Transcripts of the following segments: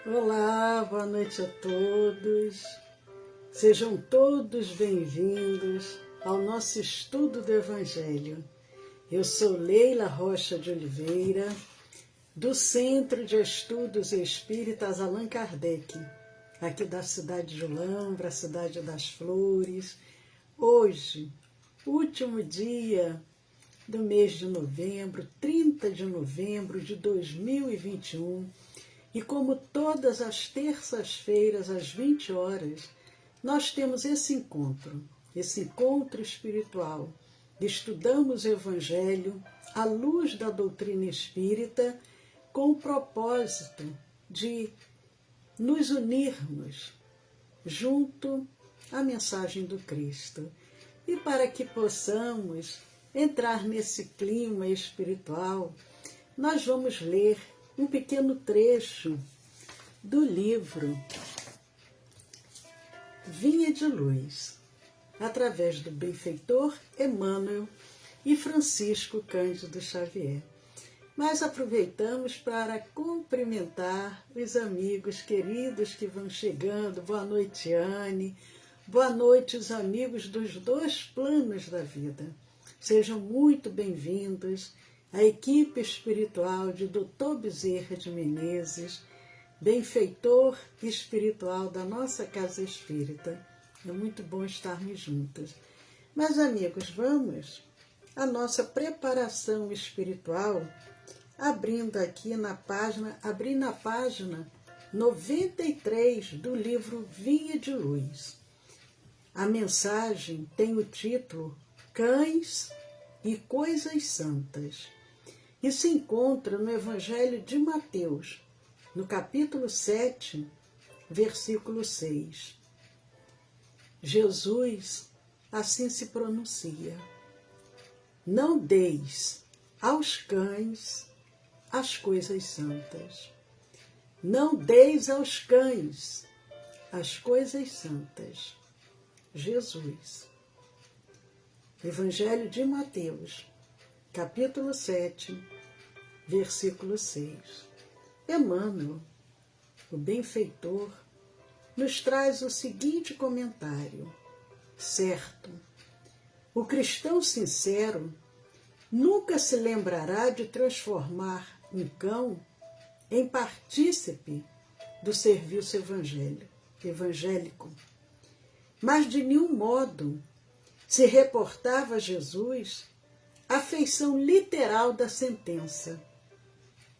Olá, boa noite a todos. Sejam todos bem-vindos ao nosso estudo do Evangelho. Eu sou Leila Rocha de Oliveira, do Centro de Estudos Espíritas Allan Kardec, aqui da cidade de Olambra, cidade das Flores. Hoje, último dia do mês de novembro, 30 de novembro de 2021, e como todas as terças-feiras, às 20 horas, nós temos esse encontro espiritual. Estudamos o Evangelho à luz da doutrina espírita, com o propósito de nos unirmos junto à mensagem do Cristo. E para que possamos entrar nesse clima espiritual, nós vamos ler um pequeno trecho do livro Vinha de Luz, através do benfeitor Emmanuel e Francisco Cândido Xavier. Mas aproveitamos para cumprimentar os amigos queridos que vão chegando. Boa noite, Anne. Boa noite, os amigos dos dois planos da vida. Sejam muito bem-vindos à equipe espiritual de Dr. Bezerra de Menezes, benfeitor espiritual da nossa Casa Espírita. É muito bom estarmos juntos. Mas, amigos, vamos à nossa preparação espiritual, abrindo na página 93 do livro Vinha de Luz. A mensagem tem o título Cães e Coisas Santas, e se encontra no Evangelho de Mateus, no capítulo 7, versículo 6. Jesus assim se pronuncia: não deis aos cães as coisas santas. Não deis aos cães as coisas santas. Jesus. Evangelho de Mateus, capítulo 7, versículo 6. Emmanuel, o benfeitor, nos traz o seguinte comentário: certo, o cristão sincero nunca se lembrará de transformar um cão em partícipe do serviço evangélico, mas de nenhum modo se reportava a Jesus a feição literal da sentença.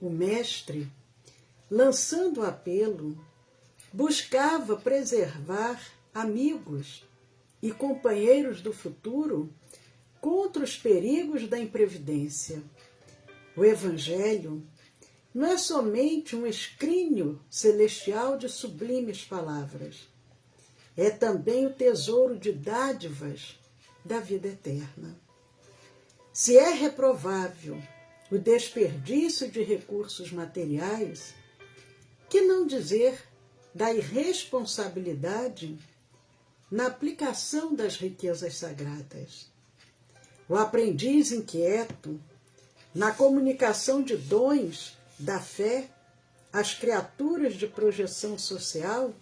O mestre, lançando o apelo, buscava preservar amigos e companheiros do futuro contra os perigos da imprevidência. O Evangelho não é somente um escrínio celestial de sublimes palavras, é também o tesouro de dádivas da vida eterna. Se é reprovável o desperdício de recursos materiais, que não dizer da irresponsabilidade na aplicação das riquezas sagradas? O aprendiz inquieto, na comunicação de dons da fé às criaturas de projeção social,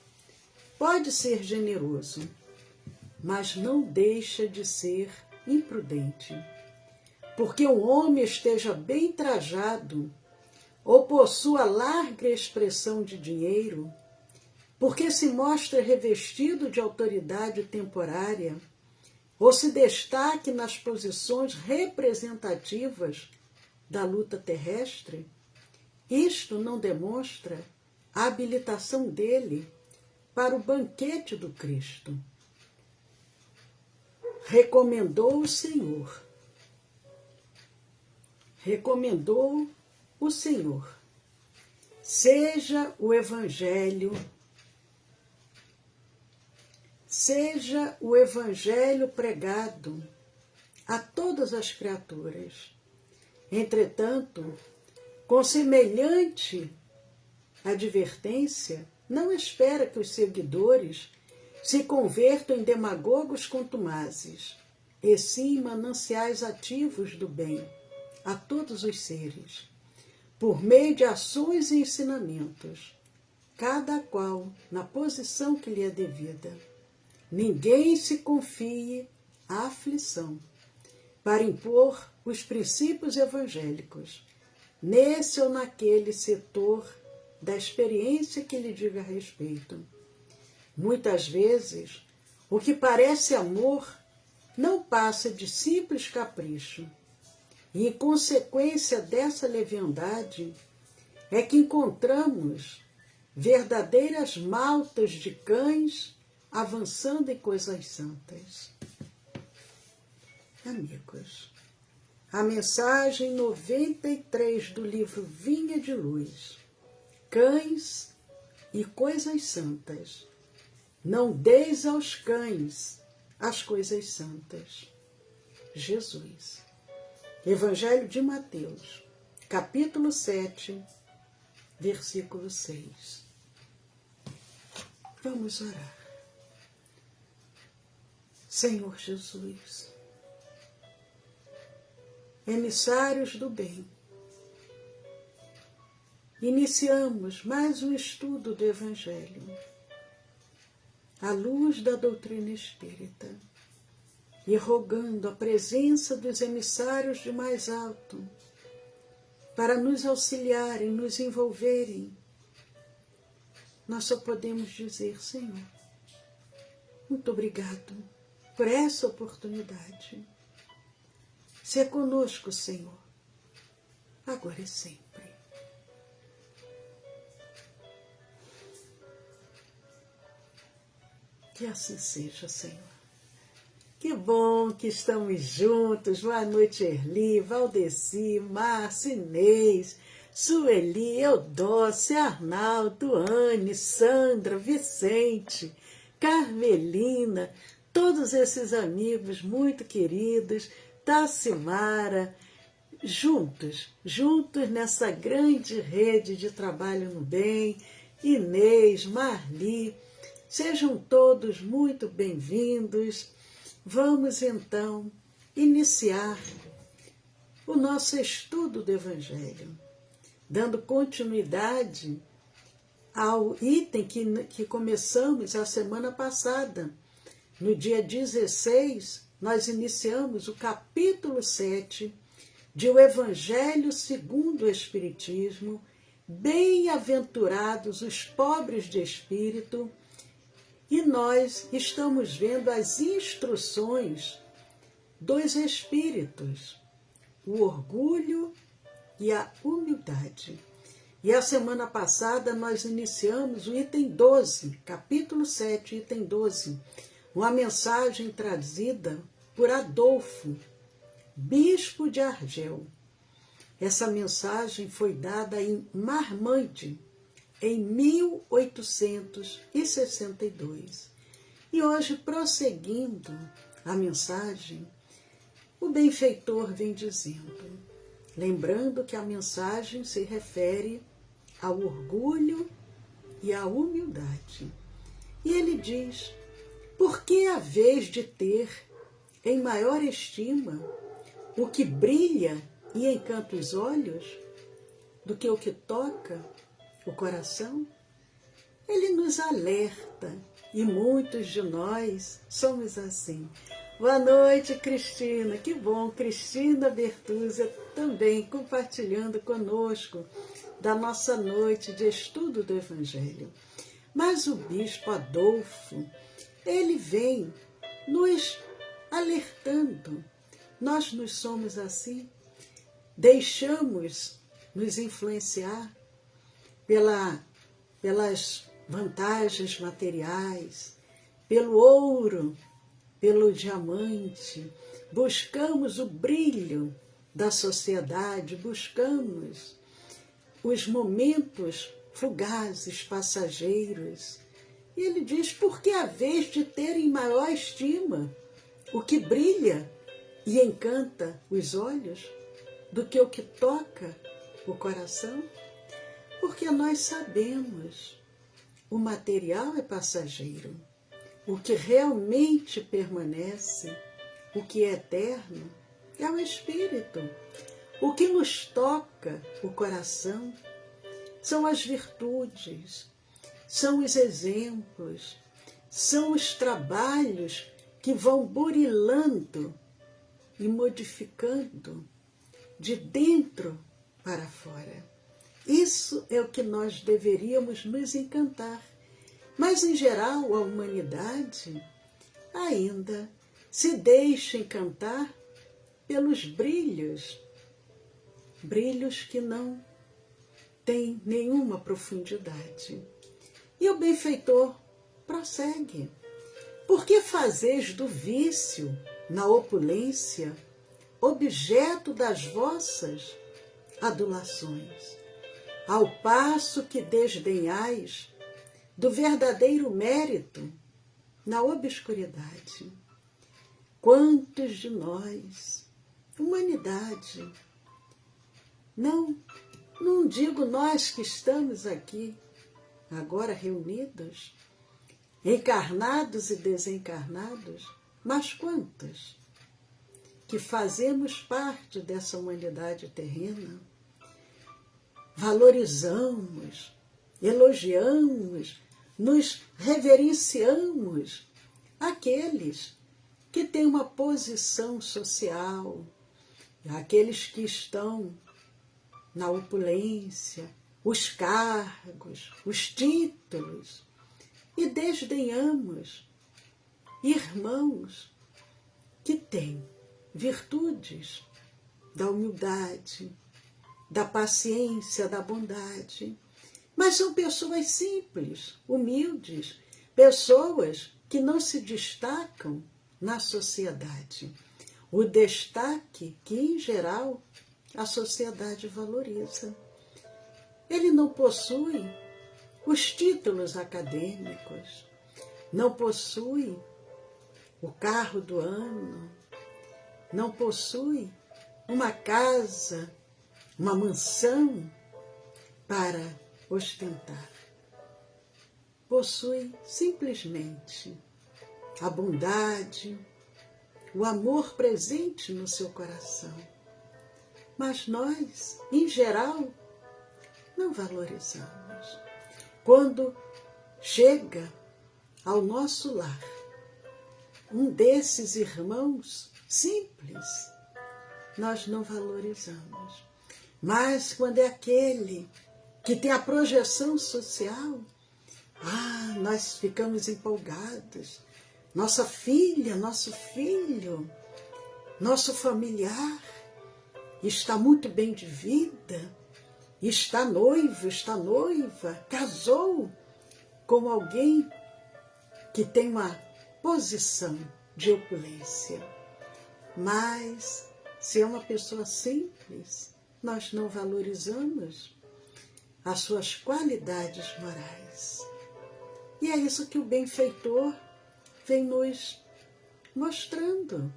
pode ser generoso, mas não deixa de ser imprudente. Porque um homem esteja bem trajado ou possua larga expressão de dinheiro, porque se mostra revestido de autoridade temporária, ou se destaque nas posições representativas da luta terrestre, isto não demonstra a habilitação dele para o banquete do Cristo. Recomendou o Senhor, seja o Evangelho pregado a todas as criaturas. Entretanto, com semelhante advertência, não espera que os seguidores se convertam em demagogos contumazes, e sim mananciais ativos do bem a todos os seres, por meio de ações e ensinamentos, cada qual na posição que lhe é devida. Ninguém se confie à aflição para impor os princípios evangélicos, nesse ou naquele setor da experiência que lhe diga respeito. Muitas vezes, o que parece amor não passa de simples capricho, e em consequência dessa leviandade é que encontramos verdadeiras maltas de cães avançando em coisas santas. Amigos, a mensagem 93 do livro Vinha de Luz, Cães e Coisas Santas. Não deis aos cães as coisas santas. Jesus. Evangelho de Mateus, capítulo 7, versículo 6. Vamos orar. Senhor Jesus, emissários do bem, iniciamos mais um estudo do Evangelho, à luz da doutrina espírita, e rogando a presença dos emissários de mais alto, para nos auxiliarem, nos envolverem. Nós só podemos dizer, Senhor, muito obrigado por essa oportunidade. Se é conosco, Senhor, agora e sempre. Que assim seja, Senhor. Que bom que estamos juntos. Boa noite, Erli, Valdeci, Márcia, Inês, Sueli, Eudócia, Arnaldo, Anne, Sandra, Vicente, Carmelina, todos esses amigos muito queridos, Tassimara, juntos nessa grande rede de trabalho no bem, Inês, Marli, sejam todos muito bem-vindos. Vamos então iniciar o nosso estudo do Evangelho, dando continuidade ao item que começamos a semana passada. No dia 16, nós iniciamos o capítulo 7 de O Evangelho segundo o Espiritismo, Bem-aventurados os pobres de espírito, e nós estamos vendo as instruções dos espíritos, o orgulho e a humildade. E a semana passada nós iniciamos o item 12, capítulo 7, item 12, uma mensagem trazida por Adolfo, bispo de Argel. Essa mensagem foi dada em Marmande, em 1862. E hoje, prosseguindo a mensagem, o benfeitor vem dizendo, lembrando que a mensagem se refere ao orgulho e à humildade. E ele diz, por que haveis de ter em maior estima o que brilha e encanta os olhos do que o que toca o coração? Ele nos alerta, e muitos de nós somos assim. Boa noite, Cristina. Que bom, Cristina Bertuzza também compartilhando conosco da nossa noite de estudo do Evangelho. Mas o bispo Adolfo, ele vem nos alertando. Nós nos somos assim, deixamos nos influenciar pelas vantagens materiais, pelo ouro, pelo diamante, buscamos o brilho da sociedade, buscamos os momentos fugazes, passageiros. E ele diz, por que haveis de ter em maior estima o que brilha e encanta os olhos do que o que toca o coração? Porque nós sabemos, o material é passageiro. O que realmente permanece, o que é eterno, é o Espírito. O que nos toca o coração são as virtudes, são os exemplos, são os trabalhos que vão burilando e modificando de dentro para fora. Isso é o que nós deveríamos nos encantar. Mas, em geral, a humanidade ainda se deixa encantar pelos brilhos, brilhos que não têm nenhuma profundidade. E o benfeitor prossegue. Por que fazeis do vício, na opulência, objeto das vossas adulações, ao passo que desdenhais do verdadeiro mérito na obscuridade? Quantos de nós, humanidade, não digo nós que estamos aqui, agora reunidos, encarnados e desencarnados, mas quantos que fazemos parte dessa humanidade terrena, valorizamos, elogiamos, nos reverenciamos aqueles que têm uma posição social, aqueles que estão na opulência, os cargos, os títulos, e desdenhamos irmãos que têm virtudes da humildade, da paciência, da bondade, mas são pessoas simples, humildes, pessoas que não se destacam na sociedade. O destaque que, em geral, a sociedade valoriza. Ele não possui os títulos acadêmicos, não possui o carro do ano, não possui uma casa, uma mansão para ostentar. Possui simplesmente a bondade, o amor presente no seu coração. Mas nós, em geral, não valorizamos. Quando chega ao nosso lar um desses irmãos simples, nós não valorizamos. Mas quando é aquele que tem a projeção social, nós ficamos empolgados. Nossa filha, nosso filho, nosso familiar está muito bem de vida, está noivo, está noiva, casou com alguém que tem uma posição de opulência. Mas, se é uma pessoa simples, nós não valorizamos as suas qualidades morais. E é isso que o benfeitor vem nos mostrando.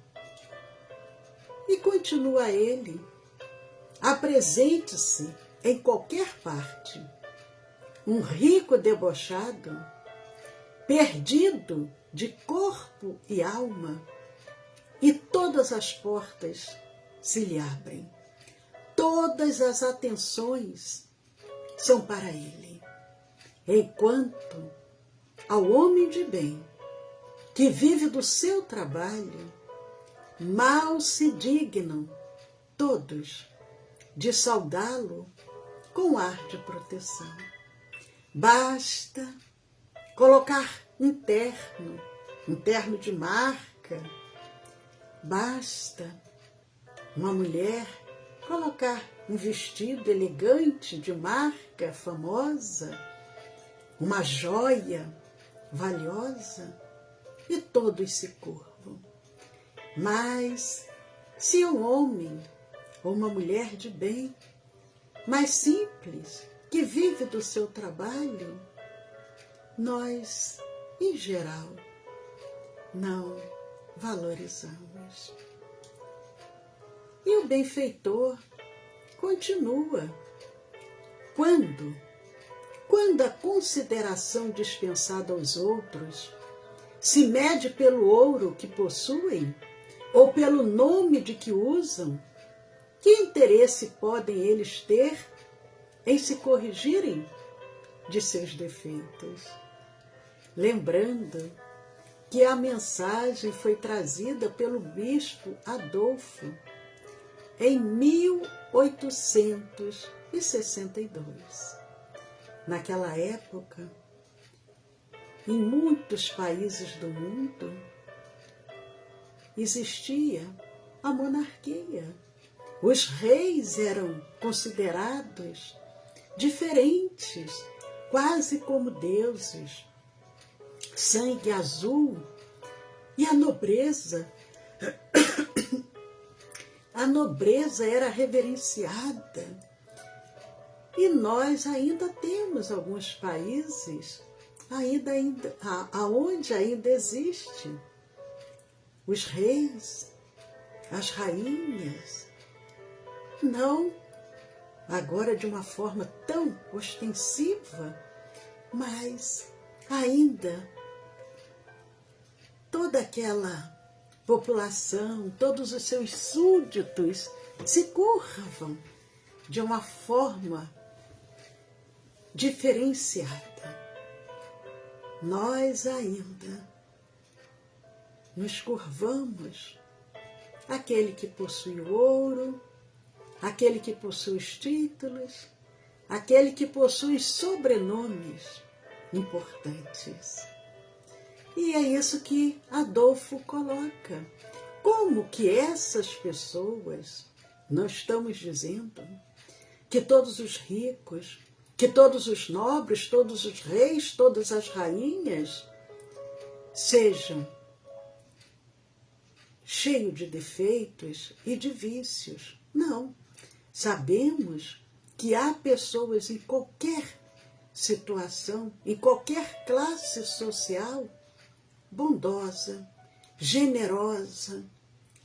E continua ele: apresente-se em qualquer parte um rico debochado, perdido de corpo e alma, e todas as portas se lhe abrem. Todas as atenções são para ele. Enquanto ao homem de bem, que vive do seu trabalho, mal se dignam todos de saudá-lo com ar de proteção. Basta colocar um terno de marca, basta uma mulher colocar um vestido elegante de marca famosa, uma joia valiosa, e todos se curvam. Mas se um homem ou uma mulher de bem, mais simples, que vive do seu trabalho, nós, em geral, não valorizamos. E o benfeitor continua: quando a consideração dispensada aos outros se mede pelo ouro que possuem ou pelo nome de que usam, que interesse podem eles ter em se corrigirem de seus defeitos. Lembrando que a mensagem foi trazida pelo bispo Adolfo em 1862. Naquela época, em muitos países do mundo, existia a monarquia. Os reis eram considerados diferentes, quase como deuses. Sangue azul. E a nobreza era reverenciada. E nós ainda temos alguns países aonde ainda existe os reis, as rainhas, não agora de uma forma tão ostensiva, mas ainda toda aquela população, todos os seus súditos se curvam de uma forma diferenciada. Nós ainda nos curvamos àquele que possui o ouro, aquele que possui os títulos, aquele que possui sobrenomes importantes. E é isso que Adolfo coloca. Como que essas pessoas, não estamos dizendo que todos os ricos, que todos os nobres, todos os reis, todas as rainhas sejam cheios de defeitos e de vícios. Não. Sabemos que há pessoas em qualquer situação, em qualquer classe social, bondosa, generosa,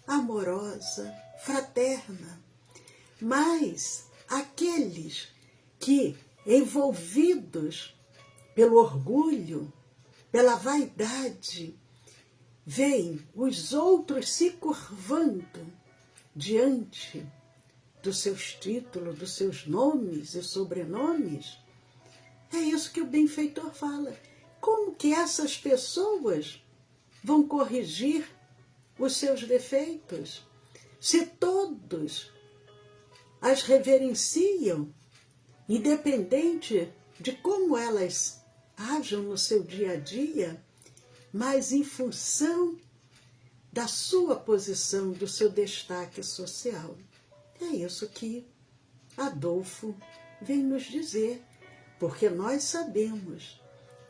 amorosa, fraterna. Mas aqueles que, envolvidos pelo orgulho, pela vaidade, veem os outros se curvando diante dos seus títulos, dos seus nomes e sobrenomes, é isso que o benfeitor fala. Como que essas pessoas vão corrigir os seus defeitos se todos as reverenciam, independente de como elas ajam no seu dia a dia, mas em função da sua posição, do seu destaque social? É isso que Adolfo vem nos dizer, porque nós sabemos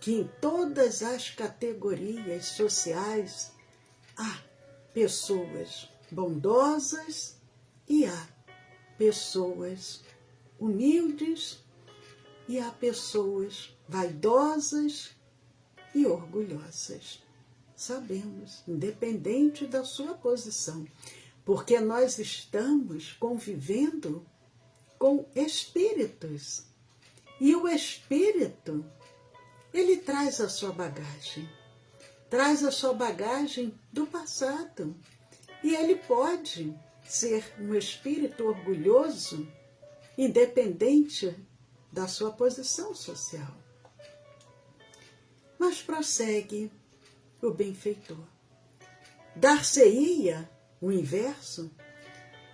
que em todas as categorias sociais há pessoas bondosas e há pessoas humildes e há pessoas vaidosas e orgulhosas. Sabemos, independente da sua posição, porque nós estamos convivendo com espíritos. E o espírito, ele traz a sua bagagem do passado. E ele pode ser um espírito orgulhoso, independente da sua posição social. Mas prossegue o benfeitor. Dar-se-ia o inverso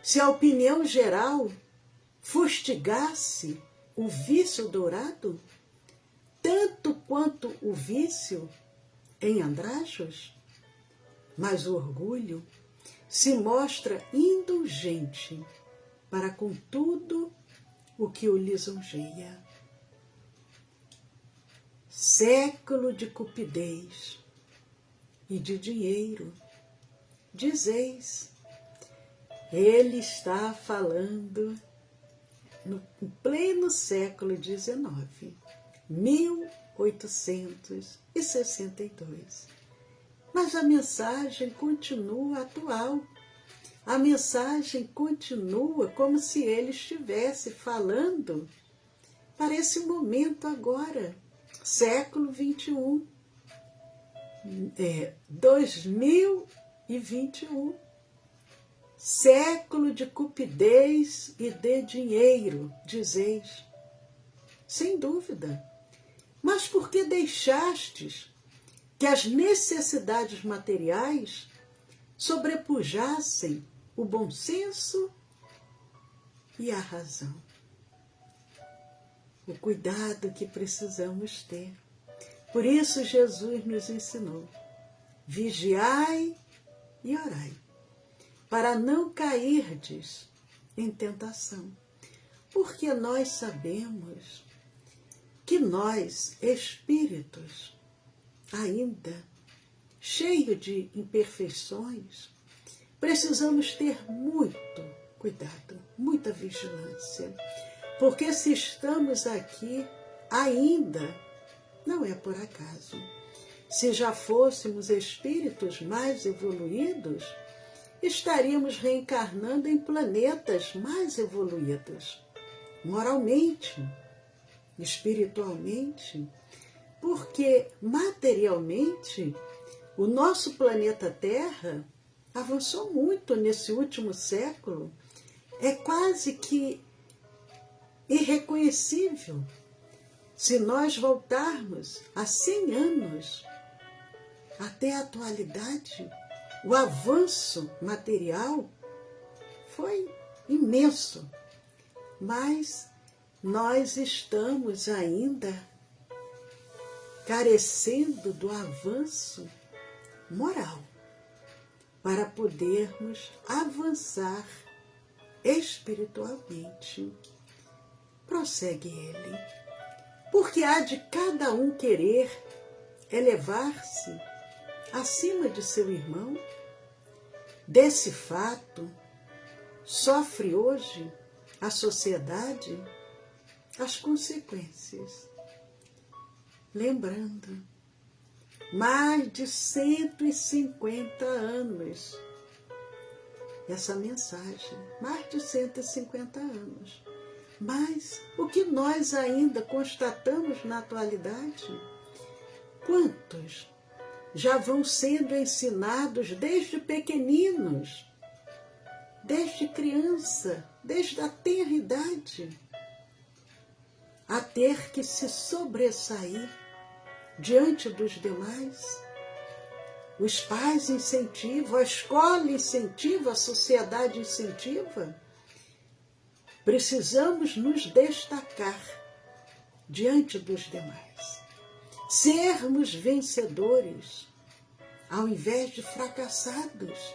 se a opinião geral fustigasse o vício dourado, tanto quanto o vício em andrajos? Mas o orgulho se mostra indulgente para com tudo o que o lisonjeia. Século de cupidez e de dinheiro, dizeis. Ele está falando no pleno século XIX, 1862. Mas a mensagem continua atual. A mensagem continua como se ele estivesse falando para esse momento agora, século XXI, 2021. Século de cupidez e de dinheiro, dizeis. Sem dúvida, mas porque deixastes que as necessidades materiais sobrepujassem o bom senso e a razão. O cuidado que precisamos ter. Por isso Jesus nos ensinou: vigiai e orai, para não cairdes em tentação. Porque nós sabemos que nós, espíritos, ainda cheios de imperfeições, precisamos ter muito cuidado, muita vigilância. Porque se estamos aqui ainda, não é por acaso. Se já fôssemos espíritos mais evoluídos, estaríamos reencarnando em planetas mais evoluídos, moralmente, espiritualmente, porque materialmente o nosso planeta Terra avançou muito nesse último século, é quase que irreconhecível. Se nós voltarmos a 100 anos até a atualidade, o avanço material foi imenso, mas nós estamos ainda carecendo do avanço moral para podermos avançar espiritualmente. Prossegue ele. Porque há de cada um querer elevar-se acima de seu irmão. Desse fato, sofre hoje a sociedade as consequências. Lembrando, mais de 150 anos, essa mensagem, mais de 150 anos. Mas o que nós ainda constatamos na atualidade? Quantos já vão sendo ensinados desde pequeninos, desde criança, desde a tenra idade, a ter que se sobressair diante dos demais? Os pais incentivam, a escola incentiva, a sociedade incentiva. Precisamos nos destacar diante dos demais, sermos vencedores ao invés de fracassados.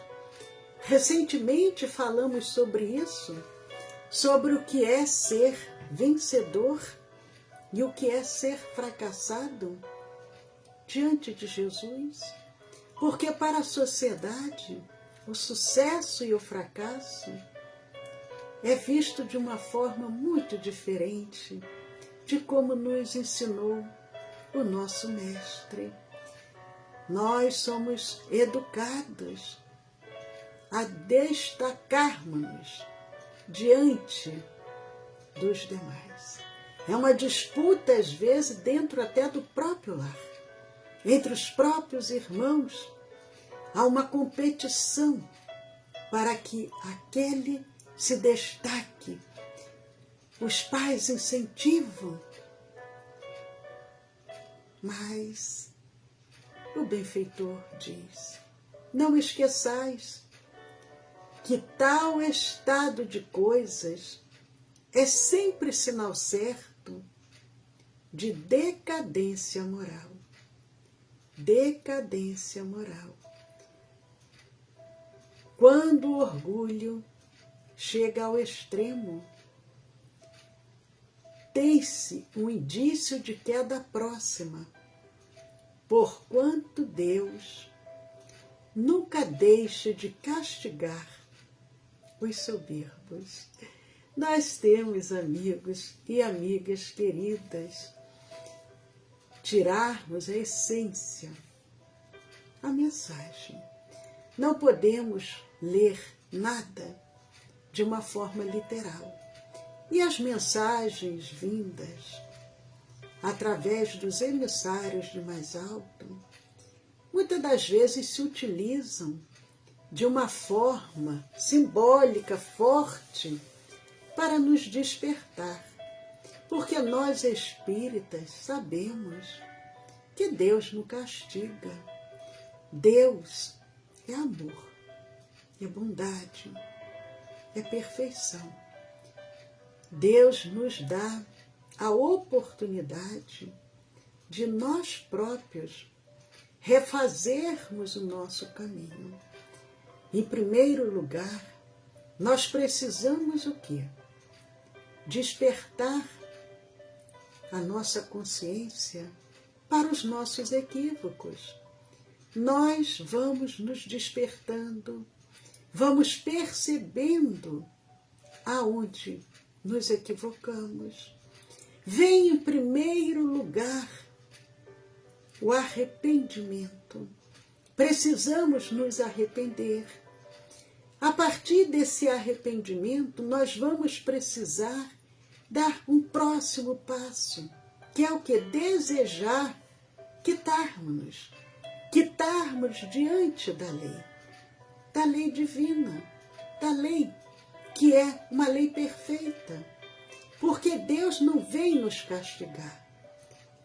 Recentemente falamos sobre isso, sobre o que é ser vencedor e o que é ser fracassado diante de Jesus. Porque para a sociedade, o sucesso e o fracasso é visto de uma forma muito diferente de como nos ensinou o nosso mestre. Nós somos educados a destacarmos-nos diante dos demais. É uma disputa, às vezes, dentro até do próprio lar. Entre os próprios irmãos, há uma competição para que aquele se destaque. Os pais incentivam, mas o benfeitor diz: não esqueçais que tal estado de coisas é sempre sinal certo de decadência moral. Decadência moral. Quando o orgulho chega ao extremo, tem-se um indício de queda próxima, porquanto Deus nunca deixa de castigar os soberbos. Nós temos amigos e amigas queridas, tirarmos a essência, a mensagem. Não podemos ler nada de uma forma literal. E as mensagens vindas através dos emissários de mais alto, muitas das vezes se utilizam de uma forma simbólica forte para nos despertar. Porque nós espíritas sabemos que Deus não castiga. Deus é amor, é bondade, é perfeição. Deus nos dá a oportunidade de nós próprios refazermos o nosso caminho. Em primeiro lugar, nós precisamos o quê? Despertar a nossa consciência para os nossos equívocos. Nós vamos nos despertando, vamos percebendo aonde nos equivocamos. Vem em primeiro lugar o arrependimento. Precisamos nos arrepender. A partir desse arrependimento, nós vamos precisar dar um próximo passo, que é o que? Desejar quitarmos-nos diante da lei divina, da lei que é uma lei perfeita, porque Deus não vem nos castigar,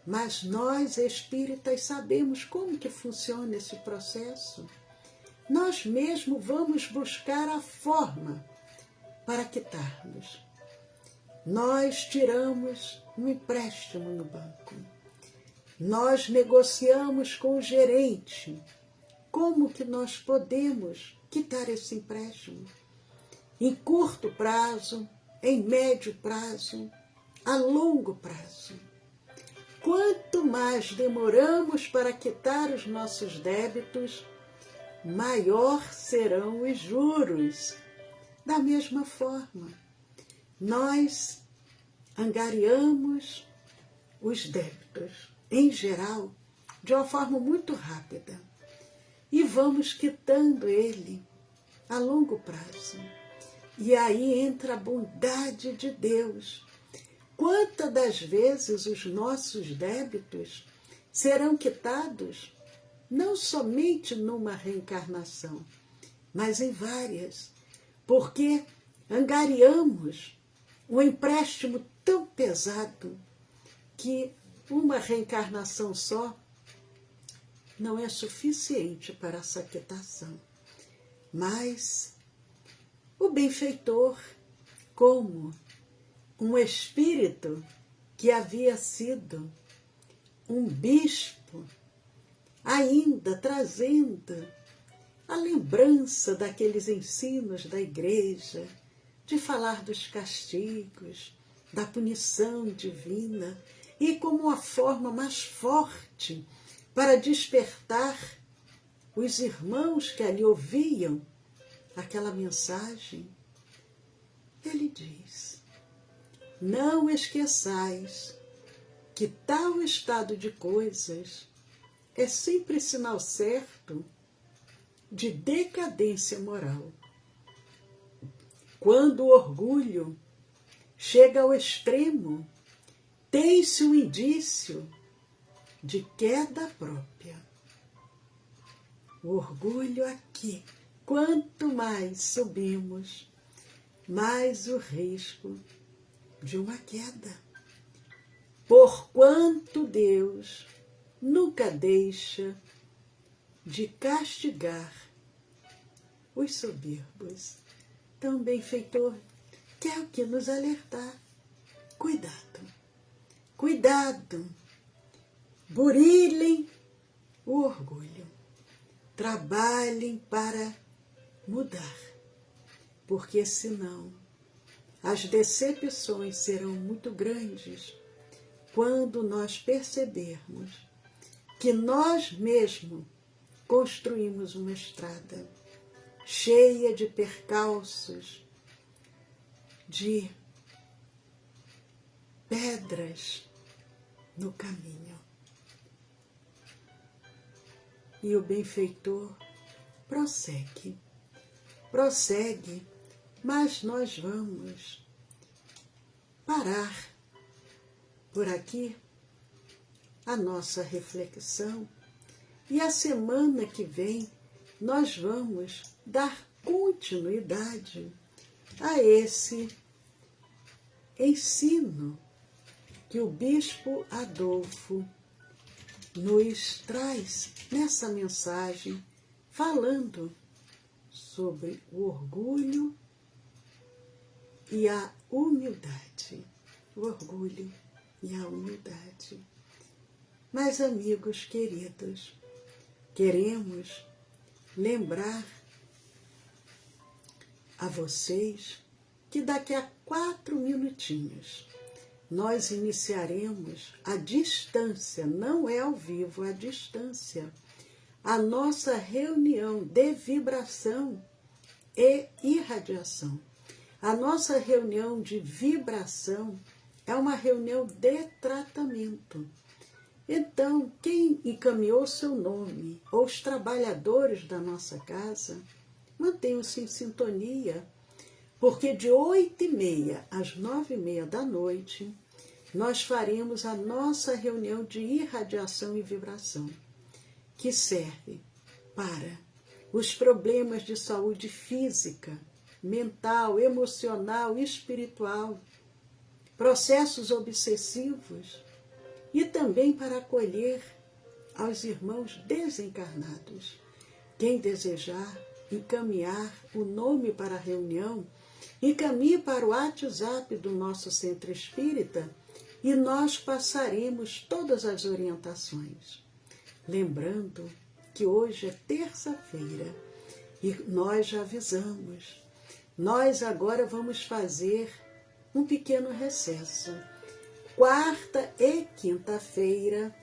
mas nós espíritas sabemos como que funciona esse processo. Nós mesmos vamos buscar a forma para quitarmos. Nós tiramos um empréstimo no banco. Nós negociamos com o gerente. Como que nós podemos quitar esse empréstimo? Em curto prazo, em médio prazo, a longo prazo. Quanto mais demoramos para quitar os nossos débitos, maior serão os juros. Da mesma forma, nós angariamos os débitos, em geral, de uma forma muito rápida, e vamos quitando ele a longo prazo. E aí entra a bondade de Deus. Quantas das vezes os nossos débitos serão quitados não somente numa reencarnação, mas em várias, porque angariamos um empréstimo tão pesado que uma reencarnação só não é suficiente para essa quitação. Mas o benfeitor, como um espírito que havia sido um bispo, ainda trazendo a lembrança daqueles ensinos da igreja, de falar dos castigos, da punição divina, e como uma forma mais forte para despertar os irmãos que ali ouviam aquela mensagem, ele diz: não esqueçais que tal estado de coisas é sempre sinal certo de decadência moral. Quando o orgulho chega ao extremo, tem-se um indício de queda própria. O orgulho aqui, quanto mais subimos, mais o risco de uma queda. Porquanto Deus nunca deixa de castigar os soberbos. Então, benfeitor, quer que nos alertar. Cuidado, cuidado. Burilem o orgulho. Trabalhem para mudar, porque senão as decepções serão muito grandes quando nós percebermos que nós mesmos construímos uma estrada cheia de percalços, de pedras no caminho. E o benfeitor prossegue, mas nós vamos parar por aqui a nossa reflexão, e a semana que vem nós vamos dar continuidade a esse ensino que o Bispo Adolfo nos traz nessa mensagem, falando sobre o orgulho e a humildade. O orgulho e a humildade. Mas, amigos queridos, queremos lembrar a vocês que daqui a 4 minutinhos nós iniciaremos à distância, não é ao vivo, à distância, a nossa reunião de vibração e irradiação. A nossa reunião de vibração é uma reunião de tratamento. Então, quem encaminhou seu nome, ou os trabalhadores da nossa casa, mantenham-se em sintonia, porque de 8h30 às 9h30 da noite, nós faremos a nossa reunião de irradiação e vibração, que serve para os problemas de saúde física, mental, emocional, espiritual, processos obsessivos, e também para acolher aos irmãos desencarnados. Quem desejar encaminhar o nome para a reunião, encaminhe para o WhatsApp do nosso Centro Espírita e nós passaremos todas as orientações. Lembrando que hoje é terça-feira e nós já avisamos. Nós agora vamos fazer um pequeno recesso. Quarta e quinta-feira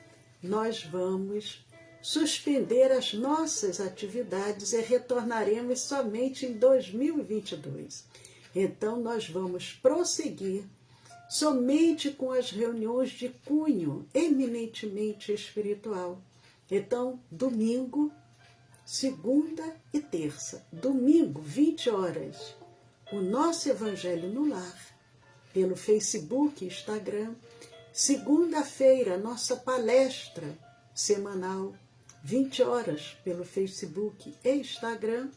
nós vamos suspender as nossas atividades e retornaremos somente em 2022. Então nós vamos prosseguir somente com as reuniões de cunho eminentemente espiritual. Então, domingo, segunda e terça. Domingo, 20 horas, o nosso Evangelho no Lar, pelo Facebook e Instagram. Segunda-feira, nossa palestra semanal, 20 horas, pelo Facebook e Instagram.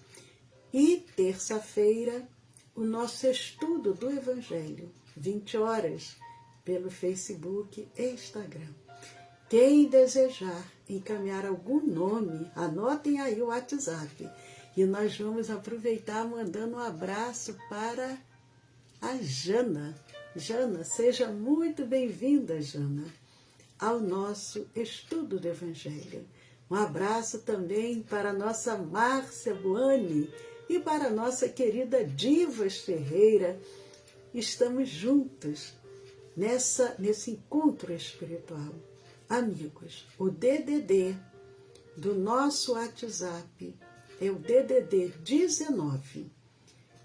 E terça-feira, o nosso estudo do Evangelho, 20 horas, pelo Facebook e Instagram. Quem desejar encaminhar algum nome, anotem aí o WhatsApp. E nós vamos aproveitar mandando um abraço para a Jana. Jana, seja muito bem-vinda, Jana, ao nosso estudo do Evangelho. Um abraço também para a nossa Márcia Buani e para a nossa querida Divas Ferreira. Estamos juntos nesse encontro espiritual. Amigos, o DDD do nosso WhatsApp é o DDD 19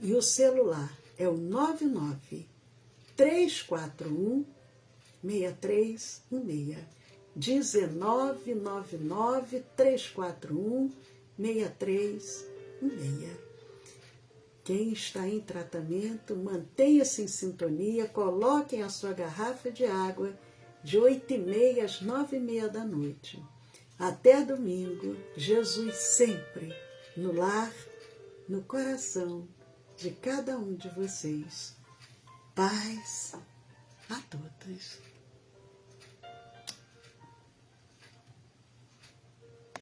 e o celular é o 99 341 6316. 1999 341 6316. Quem está em tratamento, mantenha-se em sintonia, coloquem a sua garrafa de água de 8h30 às 9h30 da noite. Até domingo, Jesus sempre no lar, no coração de cada um de vocês. Paz a todos.